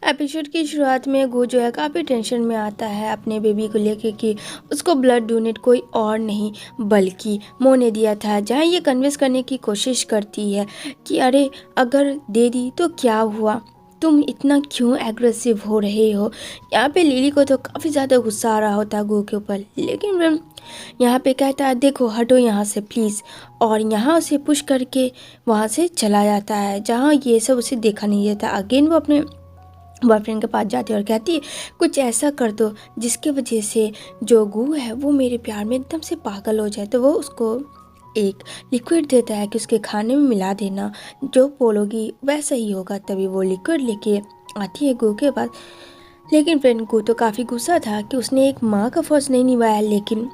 Episode की शुरुआत में गो जो है काफ़ी टेंशन में आता है अपने बेबी को लेके कि उसको ब्लड डोनेट कोई और नहीं बल्कि मो ने दिया था। जहाँ ये कन्विंस करने की कोशिश करती है कि अरे अगर दे दी तो क्या हुआ, तुम इतना क्यों एग्रेसिव हो रहे हो। यहाँ पे लिली को तो काफ़ी ज़्यादा गुस्सा आ रहा होता है गो के ऊपर, लेकिन वह यहाँ पे कहता है देखो हटो यहाँ से प्लीज़, और यहाँ उसे पुश करके वहाँ से चला जाता है। जहाँ ये सब उसे देखा नहीं जाता। अगेन वो अपने बॉयफ्रेंड के पास जाती है और कहती है कुछ ऐसा कर दो जिसकी वजह से जो गू है वो मेरे प्यार में एकदम से पागल हो जाए। तो वो उसको एक लिक्विड देता है कि उसके खाने में मिला देना, जो बोलोगी वैसा ही होगा। तभी वो लिक्विड लेके आती है गू के पास। लेकिन फ्रेंड गू तो काफ़ी गुस्सा था कि उसने एक माँ का फर्ज नहीं निभाया, लेकिन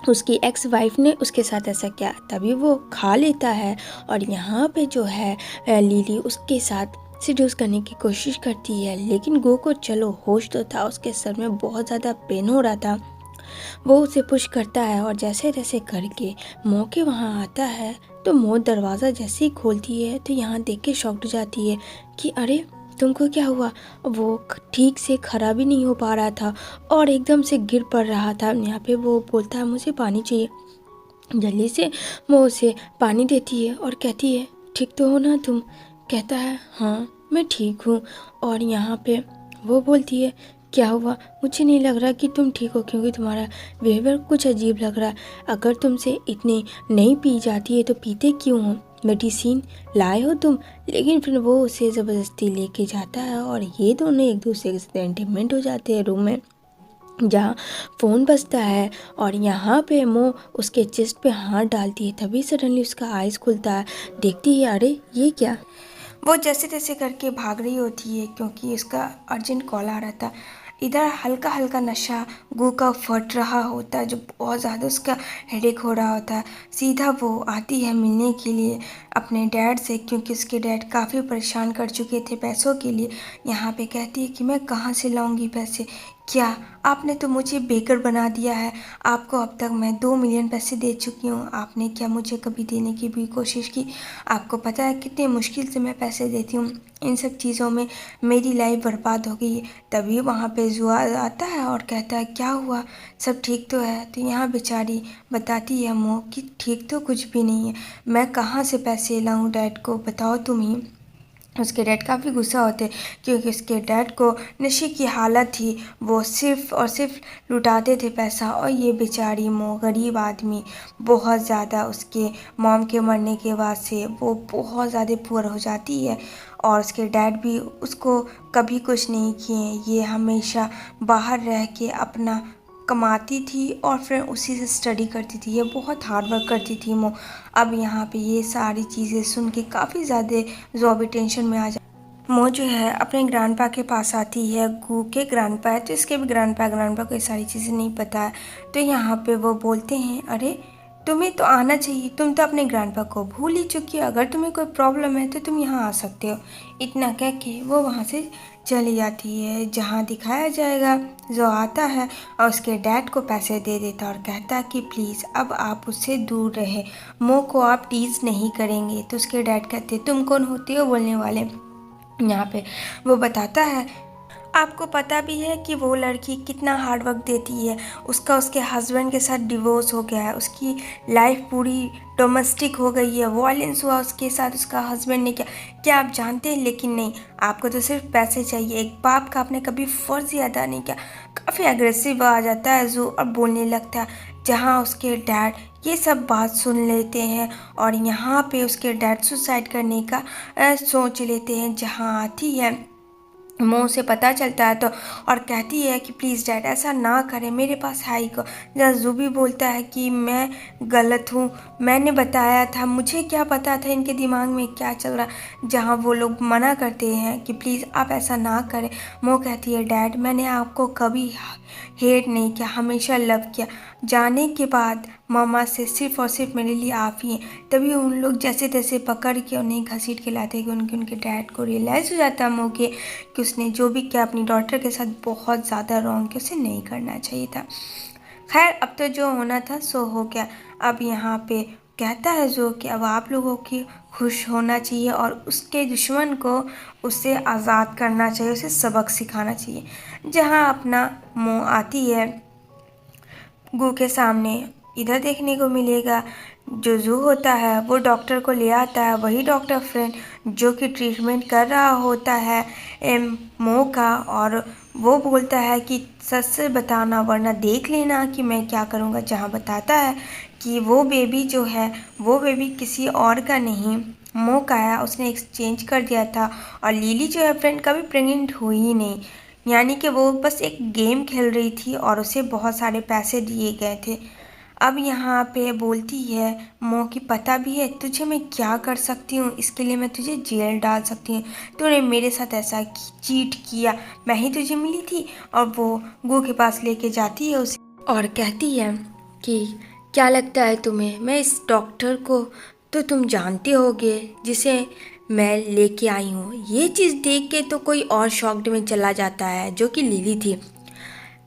उसकी एक्स वाइफ ने उसके साथ ऐसा किया। तभी वो खा लेता है और यहाँ पे जो है लिली उसके साथ सिड्यूस करने की कोशिश करती है। लेकिन गो को चलो होश तो था, उसके सर में बहुत ज़्यादा पेन हो रहा था। वो उसे पुश करता है और जैसे तैसे करके मो के वहाँ आता है। तो मो दरवाज़ा जैसे ही खोलती है तो यहाँ देख के शॉक्ड हो जाती है कि अरे तुमको क्या हुआ। वो ठीक से खड़ा भी नहीं हो पा रहा था और एकदम से गिर पड़ रहा था। यहाँ पे वो बोलता है मुझे पानी चाहिए। जल्दी से वो उसे पानी देती है और कहती है ठीक तो हो ना तुम। कहता है हाँ मैं ठीक हूँ। और यहाँ पे वो बोलती है क्या हुआ, मुझे नहीं लग रहा कि तुम ठीक हो, क्योंकि तुम्हारा बिहेवियर कुछ अजीब लग रहा है। अगर तुमसे इतनी नहीं पी जाती है तो पीते क्यों हो, मेडिसिन लाए हो तुम। लेकिन फिर वो उसे ज़बरदस्ती लेके जाता है और ये दोनों एक दूसरे के साथ इंटीमेट हो जाते हैं रूम में, जहाँ फ़ोन बजता है। और यहाँ पे मो उसके चेस्ट पे हाथ डालती है। तभी सडनली उसका आइज़ खुलता है, देखती है अरे ये क्या। वो जैसे तैसे करके भाग रही होती है क्योंकि उसका अर्जेंट कॉल आ रहा था। इधर हल्का हल्का नशा गू का फट रहा होता है, जो बहुत ज़्यादा उसका हेडेक हो रहा होता है। सीधा वो आती है मिलने के लिए अपने डैड से, क्योंकि उसके डैड काफ़ी परेशान कर चुके थे पैसों के लिए। यहाँ पे कहती है कि मैं कहाँ से लाऊंगी पैसे, क्या आपने तो मुझे बेकर बना दिया है। आपको अब तक मैं 2 मिलियन पैसे दे चुकी हूँ, आपने क्या मुझे कभी देने की भी कोशिश की। आपको पता है कितने मुश्किल से मैं पैसे देती हूँ, इन सब चीज़ों में मेरी लाइफ बर्बाद हो गई है। तभी वहाँ पे जुआ आता है और कहता है क्या हुआ, सब ठीक तो है। तो यहाँ बेचारी बताती है मो कि ठीक तो कुछ भी नहीं है, मैं कहाँ से पैसे लाऊं डैड को, बताओ तुम ही। उसके डैड काफ़ी गुस्सा होते क्योंकि उसके डैड को नशे की हालत थी, वो सिर्फ और सिर्फ लुटाते थे पैसा। और ये बेचारी मो गरीब आदमी बहुत ज़्यादा, उसके मॉम के मरने के बाद से वो बहुत ज़्यादा पुअर हो जाती है। और उसके डैड भी उसको कभी कुछ नहीं किए, ये हमेशा बाहर रह के अपना कमाती थी और फिर उसी से स्टडी करती थी। ये बहुत हार्ड वर्क करती थी मो। अब यहाँ पे ये सारी चीज़ें सुन के काफ़ी ज़्यादा जो भी टेंशन में आ जा मो जो है अपने ग्रैंडपा के पास आती है। गू के ग्रैंडपा है तो इसके भी ग्रैंडपा को ये सारी चीज़ें नहीं पता है। तो यहाँ पे वो बोलते हैं अरे तुम्हें तो आना चाहिए, तुम तो अपने ग्रैंडपा को भूल ही चुकी हो, अगर तुम्हें कोई प्रॉब्लम है तो तुम यहाँ आ सकते हो। इतना कह के वो वहाँ से चली जाती है, जहाँ दिखाया जाएगा जो आता है और उसके डैड को पैसे दे देता और कहता है कि प्लीज़ अब आप उससे दूर रहे, मो को आप टीज़ नहीं करेंगे। तो उसके डैड कहते तुम कौन होते हो बोलने वाले। यहाँ पे वो बताता है आपको पता भी है कि वो लड़की कितना हार्ड वर्क देती है, उसका उसके हस्बैंड के साथ डिवोर्स हो गया है, उसकी लाइफ पूरी डोमेस्टिक हो गई है, वॉयलेंस हुआ उसके साथ, उसका हस्बैंड ने क्या आप जानते हैं। लेकिन नहीं, आपको तो सिर्फ पैसे चाहिए, एक बाप का आपने कभी फ़र्ज़ ही अदा नहीं किया। काफ़ी एग्रेसिव आ जाता है जो और बोलने लगता है, जहाँ उसके डैड ये सब बात सुन लेते हैं और यहाँ पे उसके डैड सुसाइड करने का सोच लेते हैं। जहाँ आती है मो से पता चलता है तो और कहती है कि प्लीज़ डैड ऐसा ना करें, मेरे पास है ही को। जहाँ जूबी बोलता है कि मैं गलत हूँ, मैंने बताया था, मुझे क्या पता था इनके दिमाग में क्या चल रहा। जहाँ वो लोग मना करते हैं कि प्लीज़ आप ऐसा ना करें। मो कहती है डैड मैंने आपको कभी हेट नहीं किया, हमेशा लव किया, जाने के बाद मामा से सिर्फ और सिर्फ मेरे लिए आप ही हैं। तभी उन लोग जैसे तैसे पकड़ के उन्हें घसीट के लाते कि उनके डैड को रियलाइज़ हो जाता है मो के कि उसने जो भी किया अपनी डॉटर के साथ बहुत ज़्यादा रॉन्ग किया, उसे नहीं करना चाहिए था। खैर अब तो जो होना था सो हो गया। अब यहाँ पे कहता है जो कि अब आप लोगों की खुश होना चाहिए और उसके दुश्मन को उससे आज़ाद करना चाहिए, उसे सबक सिखाना चाहिए। जहाँ अपना मुँह आती है गू के सामने, इधर देखने को मिलेगा जो जू होता है वो डॉक्टर को ले आता है, वही डॉक्टर फ्रेंड जो कि ट्रीटमेंट कर रहा होता है मो का, और वो बोलता है कि सच से बताना वरना देख लेना कि मैं क्या करूँगा। जहाँ बताता है कि वो बेबी जो है वो बेबी किसी और का नहीं मो का है, उसने एक्सचेंज कर दिया था। और लिली जो है फ्रेंड कभी प्रेग्नेंट हुई ही नहीं, यानी कि वो बस एक गेम खेल रही थी और उसे बहुत सारे पैसे दिए गए थे। अब यहाँ पे बोलती है मो की पता भी है तुझे मैं क्या कर सकती हूँ, इसके लिए मैं तुझे जेल डाल सकती हूँ, तूने मेरे साथ ऐसा चीट किया, मैं ही तुझे मिली थी। और वो गो के पास लेके जाती है उसे और कहती है कि क्या लगता है तुम्हें, मैं इस डॉक्टर को तो तुम जानते होगे जिसे मैं लेके आई हूँ। ये चीज़ देख के तो कोई और शॉक्ड में चला जाता है जो कि लिली थी।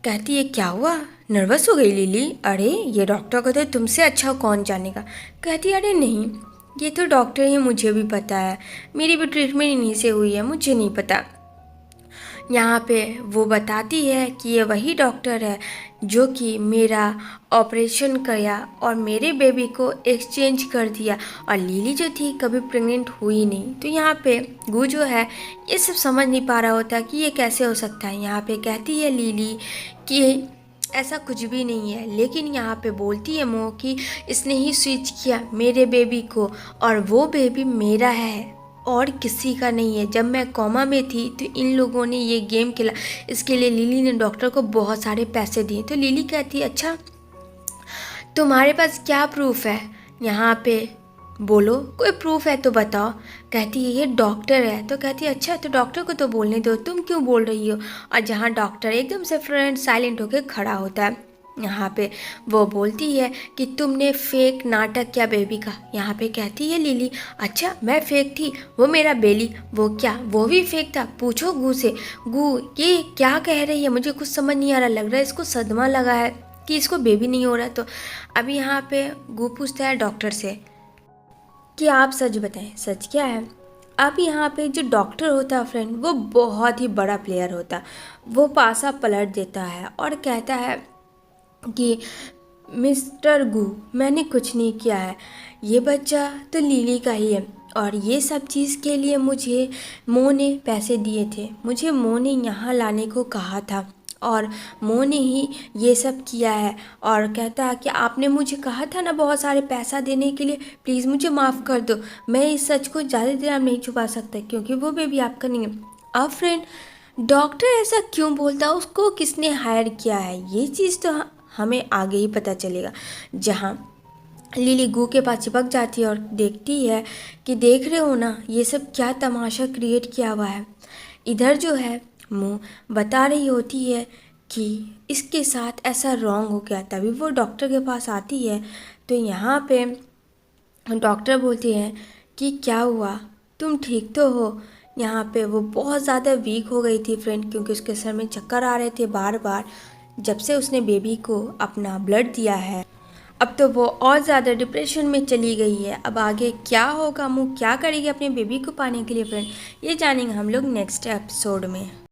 कहती है क्या हुआ, नर्वस हो गई लिली, अरे ये डॉक्टर को तो तुमसे अच्छा कौन जानेगा। कहती है अरे नहीं, ये तो डॉक्टर ही, मुझे भी पता है, मेरी भी ट्रीटमेंट इन्हीं से हुई है, मुझे नहीं पता। यहाँ पे वो बताती है कि ये वही डॉक्टर है जो कि मेरा ऑपरेशन किया और मेरे बेबी को एक्सचेंज कर दिया। और लिली जो थी कभी प्रेग्नेंट हुई नहीं। तो यहाँ पे गू जो है ये सब समझ नहीं पा रहा होता कि ये कैसे हो सकता है। यहाँ पे कहती है लिली कि ऐसा कुछ भी नहीं है, लेकिन यहाँ पे बोलती है मो कि इसने ही स्विच किया मेरे बेबी को और वो बेबी मेरा है और किसी का नहीं है। जब मैं कोमा में थी तो इन लोगों ने ये गेम खेला, इसके लिए लिली ने डॉक्टर को बहुत सारे पैसे दिए। तो लिली कहती है अच्छा तुम्हारे पास क्या प्रूफ है, यहाँ पे बोलो, कोई प्रूफ है तो बताओ। कहती है ये डॉक्टर है। तो कहती है अच्छा तो डॉक्टर को तो बोलने दो, तुम क्यों बोल रही हो। और जहाँ डॉक्टर एकदम से फ्रेंड साइलेंट होकर खड़ा होता है, यहाँ पे वो बोलती है कि तुमने फेक नाटक किया बेबी का। यहाँ पे कहती है लिली अच्छा मैं फेक थी, वो मेरा बेली वो क्या वो भी फेक था, पूछो गू से। गू ये क्या कह रही है, मुझे कुछ समझ नहीं आ रहा, लग रहा है इसको सदमा लगा है कि इसको बेबी नहीं हो रहा। तो अभी यहाँ पे गू पूछता है डॉक्टर से कि आप सच बताएं सच क्या है। अब यहाँ पे जो डॉक्टर होता है फ्रेंड वो बहुत ही बड़ा प्लेयर होता है, वो पासा पलट देता है और कहता है कि मिस्टर गू मैंने कुछ नहीं किया है, ये बच्चा तो लिली का ही है और ये सब चीज़ के लिए मुझे मो ने पैसे दिए थे, मुझे मो ने यहाँ लाने को कहा था और मो ने ही ये सब किया है। और कहता है कि आपने मुझे कहा था ना बहुत सारे पैसा देने के लिए, प्लीज़ मुझे माफ़ कर दो, मैं इस सच को ज़्यादा देर नहीं छुपा सकता क्योंकि वो बेबी आपका नहीं है। अब फ्रेंड डॉक्टर ऐसा क्यों बोलता है, उसको किसने हायर किया है, ये चीज़ तो हमें आगे ही पता चलेगा। जहाँ लिली गू के पास चिपक जाती है और देखती है कि देख रहे हो ना ये सब क्या तमाशा क्रिएट किया हुआ है। इधर जो है मुँह बता रही होती है कि इसके साथ ऐसा रॉन्ग हो गया, तभी वो डॉक्टर के पास आती है। तो यहाँ पे डॉक्टर बोलती है कि क्या हुआ, तुम ठीक तो हो। यहाँ पे वो बहुत ज़्यादा वीक हो गई थी फ्रेंड, क्योंकि उसके सर में चक्कर आ रहे थे बार बार जब से उसने बेबी को अपना ब्लड दिया है। अब तो वो और ज़्यादा डिप्रेशन में चली गई है। अब आगे क्या होगा, मुँह क्या करेगी अपने बेबी को पाने के लिए फ्रेंड, ये जानेंगे हम लोग नेक्स्ट एपिसोड में।